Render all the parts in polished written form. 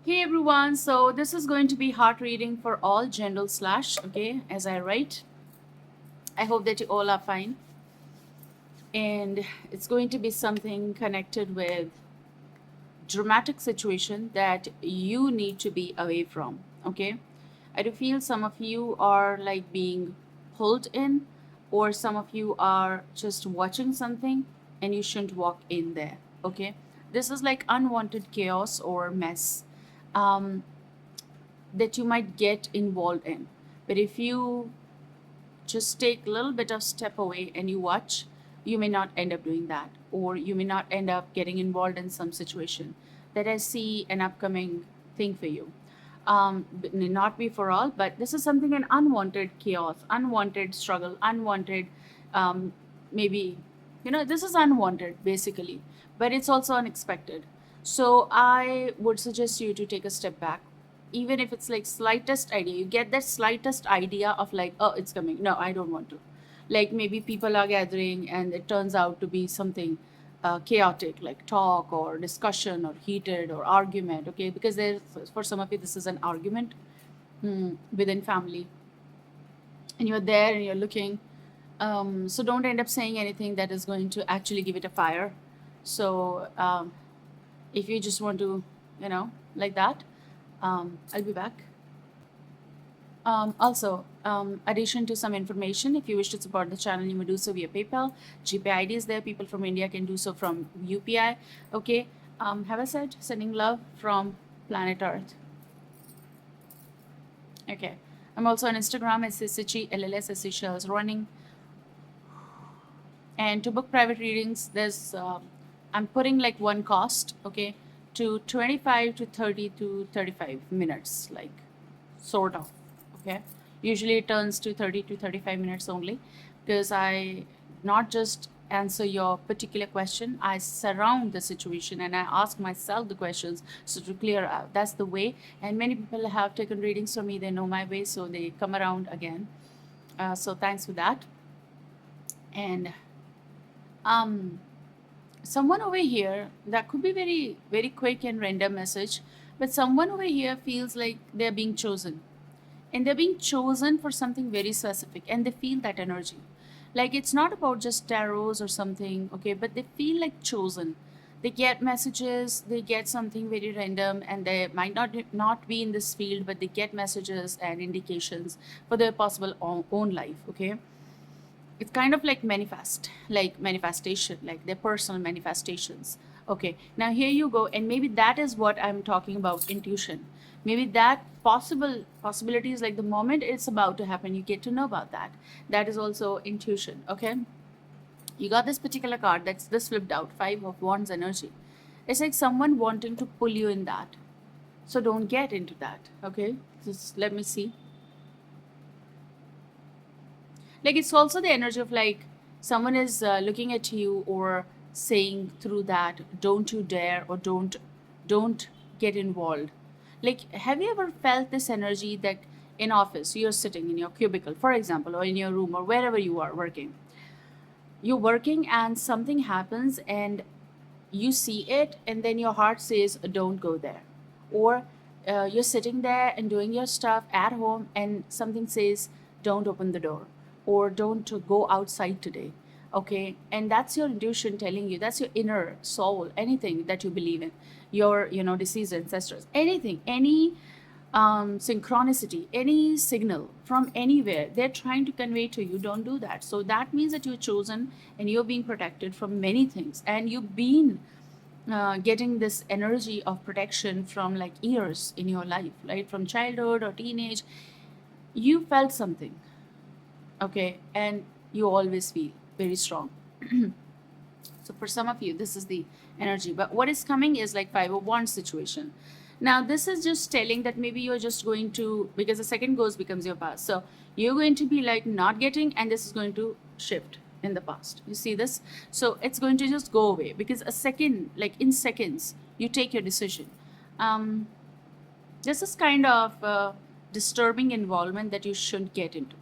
Hey everyone, so this is going to be heart reading for all general slash, okay, as I write. I hope that you all are fine. And it's going to be something connected with dramatic situation that you need to be away from, okay? I do feel some of you are like being pulled in, or some of you are just watching something and you shouldn't walk in there, okay? This is like unwanted chaos or mess. Um, that you might get involved in. But if you just take a little bit of step away and you watch, you may not end up doing that, or you may not end up getting involved in some situation that I see an upcoming thing for you. But may not be for all, but this is something an unwanted chaos, unwanted struggle, unwanted, um, maybe, this is unwanted basically, but it's also unexpected. So I would suggest you to take a step back, even if it's like slightest idea, you get that slightest idea of like, oh, it's coming, no, I don't want to. Like maybe people are gathering and it turns out to be something chaotic, like talk or discussion or heated or argument, okay, because there's, for some of you this is an argument within family, and you're there and you're looking. So don't end up saying anything that is going to actually give it a fire. So if you just want to, like that, I'll be back. Also, addition to some information, if you wish to support the channel, you may do so via PayPal. GPay ID is there. People from India can do so from UPI. Okay. Have I said sending love from planet Earth? Okay. I'm also on Instagram as Sichi LLS Seychelles running. And to book private readings, there's I'm putting like one cost, okay, to 25 to 30 to 35 minutes, like sort of, okay. Usually it turns to 30 to 35 minutes only, because I not just answer your particular question, I surround the situation and I ask myself the questions so to clear out. That's the way. And many people have taken readings from me, they know my way, so they come around again. So thanks for that. And um someone over here, that could be very very quick and random message, but someone over here feels like they're being chosen, and they're being chosen for something very specific, and they feel that energy. Like it's not about just tarots or something, okay, but they feel like chosen. They get messages, they get something very random, and they might not be in this field, but they get messages and indications for their possible own life, okay. It's kind of like manifestation, like their personal manifestations. Okay, now here you go, and maybe that is what I'm talking about, intuition. Maybe that possibilities, like the moment it's about to happen, you get to know about that. That is also intuition, okay. You got this particular card that's this flipped out, Five of Wands energy. It's like someone wanting to pull you in that, so don't get into that, okay. Just let me see. Like it's also the energy of like someone is looking at you or saying through that, don't you dare, or don't get involved. Like, have you ever felt this energy that in office you're sitting in your cubicle, for example, or in your room or wherever you are working, you're working and something happens and you see it, and then your heart says don't go there. Or you're sitting there and doing your stuff at home and something says don't open the door, or don't go outside today, okay. And that's your intuition telling you, that's your inner soul, anything that you believe in, your deceased ancestors, anything, any synchronicity, any signal from anywhere, they're trying to convey to you, don't do that. So that means that you're chosen and you're being protected from many things, and you've been getting this energy of protection from like years in your life, right? From childhood or teenage, you felt something, okay, and you always feel very strong. So for some of you, this is the energy. But what is coming is like Five of Wands situation. Now, this is just telling that maybe you're just going to, because the second ghost becomes your past. So you're going to be like not getting, and this is going to shift in the past. You see this? So it's going to just go away, because a second, like in seconds, you take your decision. Um, this is kind of disturbing involvement that you shouldn't get into.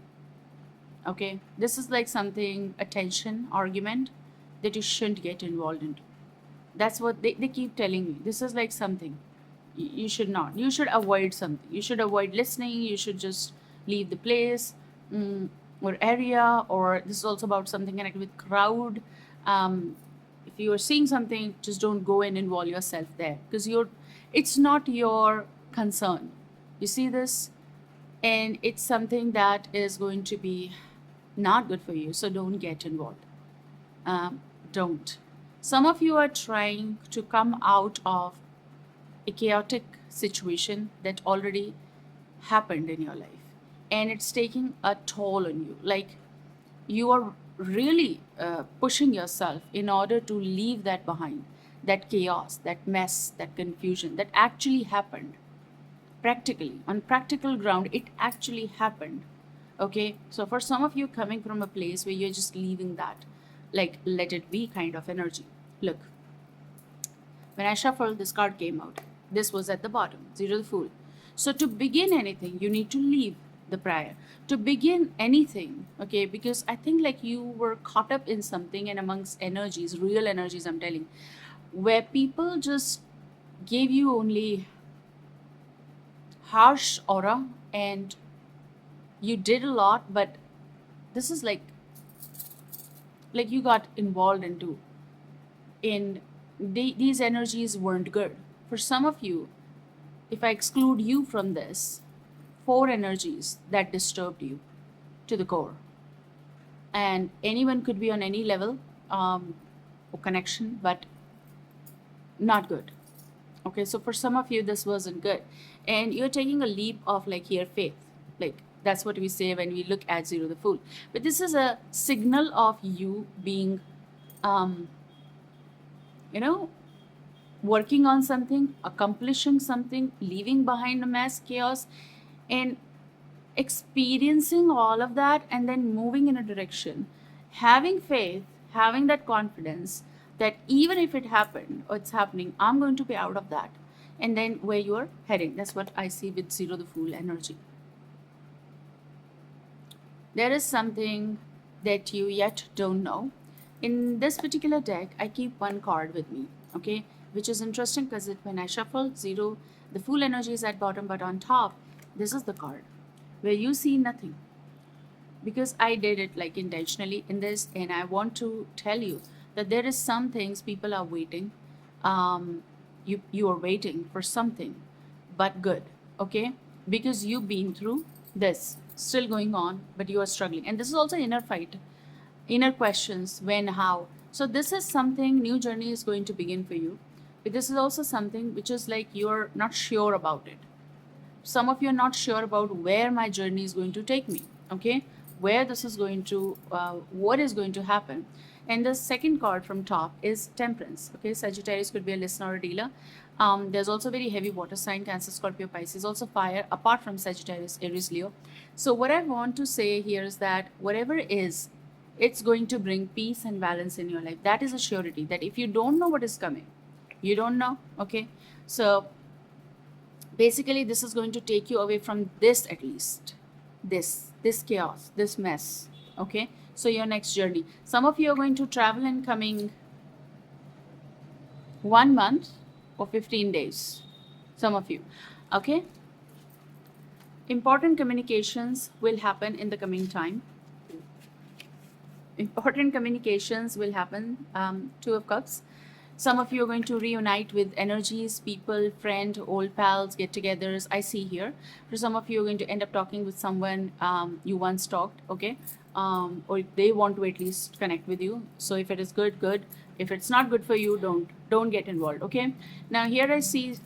Okay, this is like something, a tension argument that you shouldn't get involved into. That's what they keep telling me. This is like something you should not. You should avoid something. You should avoid listening. You should just leave the place, mm, or area. Or this is also about something connected with crowd. If you are seeing something, just don't go and involve yourself there, because it's not your concern. You see this, and it's something that is going to be not good for you. So don't get involved. Don't. Some of you are trying to come out of a chaotic situation that already happened in your life, and it's taking a toll on you. Like, you are really pushing yourself in order to leave that behind, that chaos, that mess, that confusion that actually happened. Practically, on practical ground, it actually happened. Okay, so for some of you, coming from a place where you're just leaving that, like, let it be kind of energy. Look, when I shuffled, this card came out. This was at the bottom, zero the fool. So to begin anything, you need to leave the prior. To begin anything, okay, because I think like you were caught up in something, and amongst energies, real energies, I'm telling, where people just gave you only harsh aura, and you did a lot, but this is like you got involved into, in these energies weren't good. For some of you, if I exclude you from this, four energies that disturbed you to the core, and anyone could be on any level, or connection, but not good. Okay, so for some of you, this wasn't good, and you're taking a leap of, like, here, faith. Like, that's what we say when we look at zero the fool. But this is a signal of you being, um, you know, working on something, accomplishing something, leaving behind a mass chaos, and experiencing all of that, and then moving in a direction, having faith, having that confidence that even if it happened or it's happening, I'm going to be out of that. And then where you're heading, that's what I see with zero the fool energy. There is something that you yet don't know. In this particular deck, I keep one card with me, okay, which is interesting because when I shuffle zero, the full energy is at bottom, but on top, this is the card where you see nothing, because I did it like intentionally in this, and I want to tell you that there is some things people are waiting. You are waiting for something, but good, okay, because you've been through this, still going on, but you are struggling, and this is also inner fight, inner questions, when, how. So this is something, new journey is going to begin for you, but this is also something which is like you're not sure about it. Some of you are not sure about where my journey is going to take me, okay, where this is going to, what is going to happen. And the second card from top is temperance, okay. Sagittarius could be a listener or a dealer. There's also very heavy water sign, Cancer, Scorpio, Pisces, also fire, apart from Sagittarius, Aries, Leo. So what I want to say here is that whatever is, it's going to bring peace and balance in your life. That is a surety, that if you don't know what is coming, you don't know, okay. So basically, this is going to take you away from this, at least this chaos, this mess, okay. So your next journey, some of you are going to travel in coming 1 month or 15 days, some of you, okay. Important communications will happen in the coming time. Important communications will happen. Two of Cups. Some of you are going to reunite with energies, people, friend, old pals, get-togethers. I see here. For some of you are going to end up talking with someone you once talked, okay? Or they want to at least connect with you. So if it is good, good. If it's not good for you, don't get involved, okay? Now here I see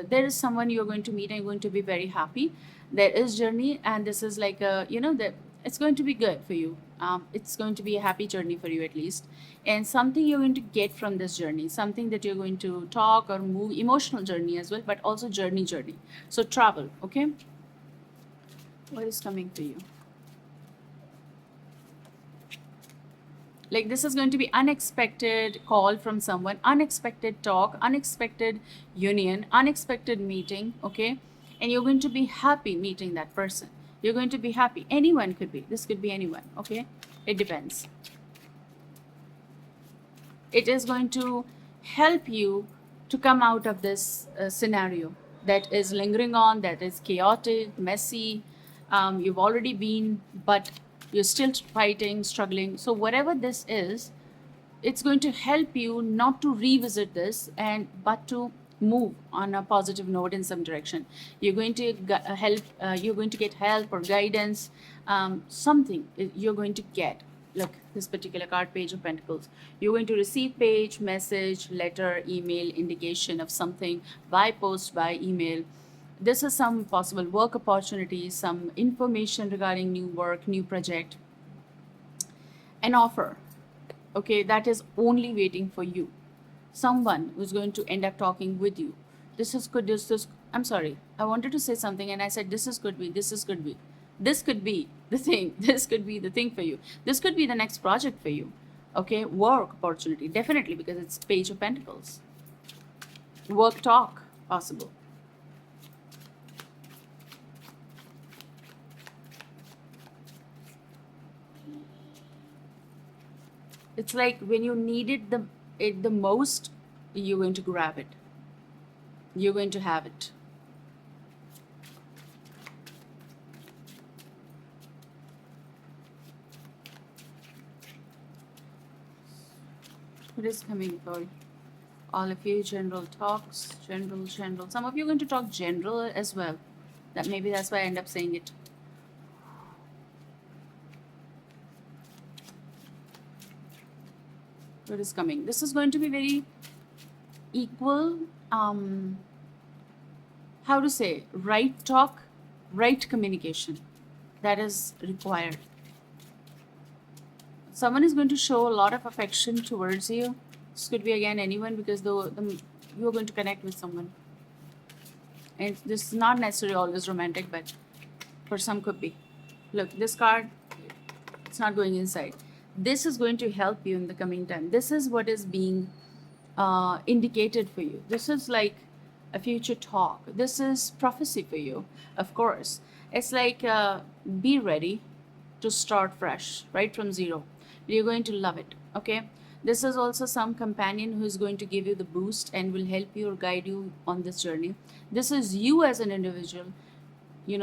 there is someone you're going to meet and you're going to be very happy. There is journey, and this is like a, that it's going to be good for you. It's going to be a happy journey for you, at least, and something you're going to get from this journey, something that you're going to talk or move, emotional journey as well, but also journey. So travel, okay. What is coming for you? Like, this is going to be unexpected call from someone, unexpected talk, unexpected union, unexpected meeting, okay. And you're going to be happy meeting that person. You're going to be happy. Anyone could be. This could be anyone, okay? It depends. It is going to help you to come out of this scenario, that is lingering on, that is chaotic, messy. You've already been, but you're still fighting, struggling. So, whatever this is, it's going to help you not to revisit this and but to move on a positive note in some direction. You're going to help, you're going to get help or guidance, something you're going to get. Look, this particular card, Page of Pentacles. You're going to receive page, message, letter, email, indication of something by post, by email. This is some possible work opportunities, some information regarding new work, new project, an offer, okay, that is only waiting for you. Someone who's going to end up talking with you. This is good. This I'm sorry. I wanted to say something and I said this is could be. This is could be. This could be the thing. This could be the thing for you. This could be the next project for you. Okay, work opportunity definitely because it's Page of Pentacles. Work talk possible. It's like when you needed it the most, you're going to grab it. You're going to have it. What is coming for all of you? General talks, general. Some of you are going to talk general as well. That maybe that's why I end up saying it. What is coming? This is going to be very equal. How to say? Right talk, right communication. That is required. Someone is going to show a lot of affection towards you. This could be again anyone because you're going to connect with someone. And this is not necessarily always romantic, but for some could be. Look, this card, it's not going inside. This is going to help you in the coming time. This is what is being indicated for you. This is like a future talk. This is prophecy for you, of course. It's like be ready to start fresh, right from zero. You're going to love it, okay? This is also some companion who is going to give you the boost and will help you or guide you on this journey. This is you as an individual,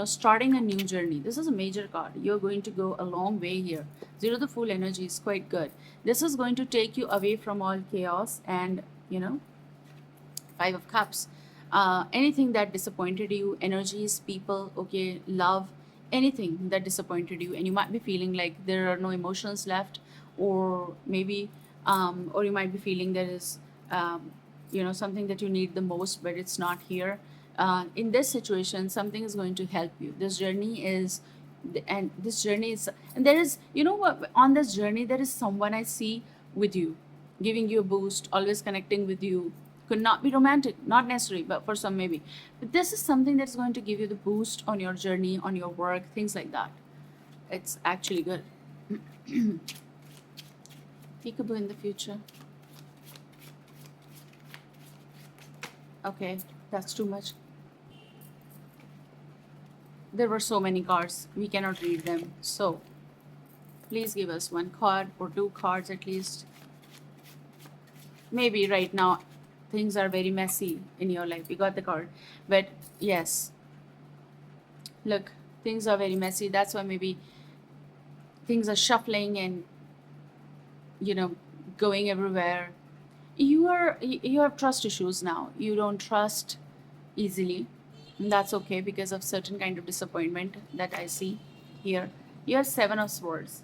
starting a new journey. This is a major card. You're going to go a long way here. Zero the Fool energy is quite good. This is going to take you away from all chaos and, Five of Cups. Anything that disappointed you, energies, people, okay, love, anything that disappointed you, and you might be feeling like there are no emotions left, or maybe, or you might be feeling there is, something that you need the most, but it's not here. In this situation, something is going to help you. This journey is, and there is, what, on this journey, there is someone I see with you, giving you a boost, always connecting with you. Could not be romantic, not necessary, but for some maybe. But this is something that's going to give you the boost on your journey, on your work, things like that. It's actually good. Peekaboo in the future. Okay, that's too much. There were so many cards, we cannot read them. So, please give us one card or two cards at least. Maybe right now things are very messy in your life. You got the card. But yes, look, things are very messy. That's why maybe things are shuffling and, going everywhere. You have trust issues now. You don't trust easily. And that's okay because of certain kind of disappointment that I see here. You have Seven of Swords.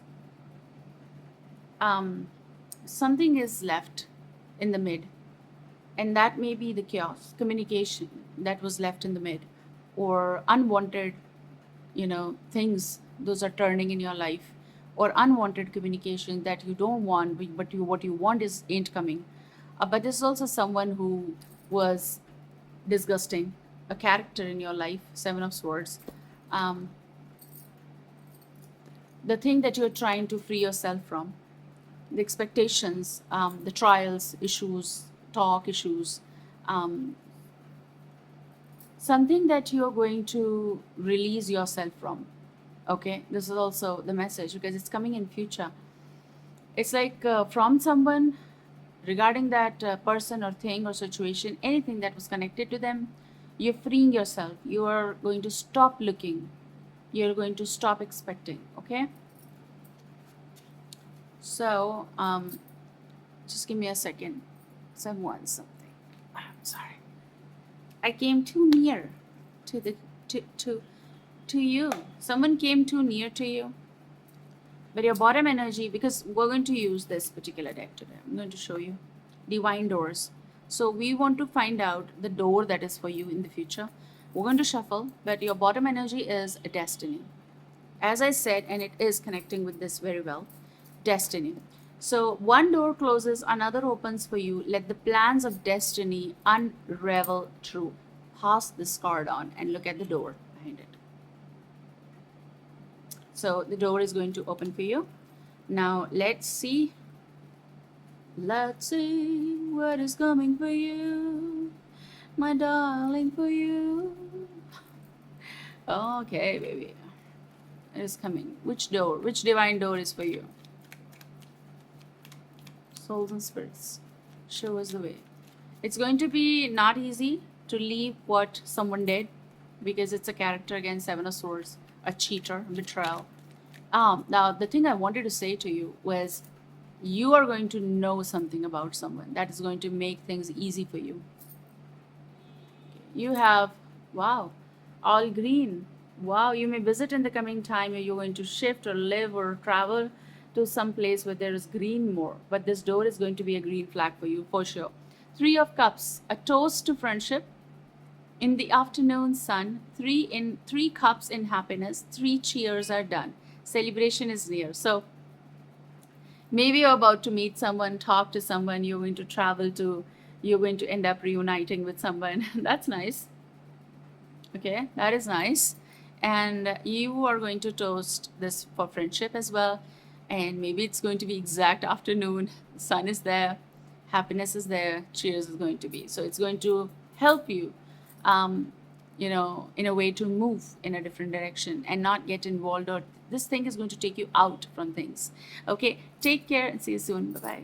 Something is left in the mid, and that may be the chaos, communication that was left in the mid, or unwanted, things, those are turning in your life, or unwanted communication that you don't want, but what you want is ain't coming. But this is also someone who was disgusting, a character in your life, Seven of Swords. Um, the thing that you're trying to free yourself from, the expectations, the trials, issues, talk issues, um, something that you're going to release yourself from. Okay, this is also the message because it's coming in future. It's like from someone regarding that person or thing or situation, anything that was connected to them, You're freeing yourself. You are going to stop looking. You're going to stop expecting. Okay. So just give me a second. Someone something. I'm sorry. I came too near to the to you. Someone came too near to you. But your bottom energy, because we're going to use this particular deck today, I'm going to show you divine doors. So we want to find out the door that is for you in the future. We're going to shuffle, but your bottom energy is a destiny. As I said, and it is connecting with this very well, destiny. So one door closes, another opens for you. Let the plans of destiny unravel true. Pass this card on and look at the door behind it. So the door is going to open for you. Now let's see. Let's see what is coming for you, my darling, for you. Okay, baby. It is coming. Which door? Which divine door is for you? Souls and spirits, show us the way. It's going to be not easy to leave what someone did, because it's a character again, Seven of Swords, a cheater, betrayal. Now the thing I wanted to say to you was, you are going to know something about someone that is going to make things easy for you. You have, wow, all green. Wow, you may visit in the coming time, or you're going to shift or live or travel to some place where there is green more. But this door is going to be a green flag for you for sure. Three of Cups, a toast to friendship. In the afternoon sun, three cups in happiness, three cheers are done. Celebration is near. So maybe you're about to meet someone, talk to someone, you're going to travel to, you're going to end up reuniting with someone. That's nice. Okay, that is nice. And you are going to toast this for friendship as well. And maybe it's going to be exact afternoon, sun is there, happiness is there, cheers is going to be. So it's going to help you, in a way to move in a different direction and not get involved, or this thing is going to take you out from things. Okay, take care and see you soon. Bye bye.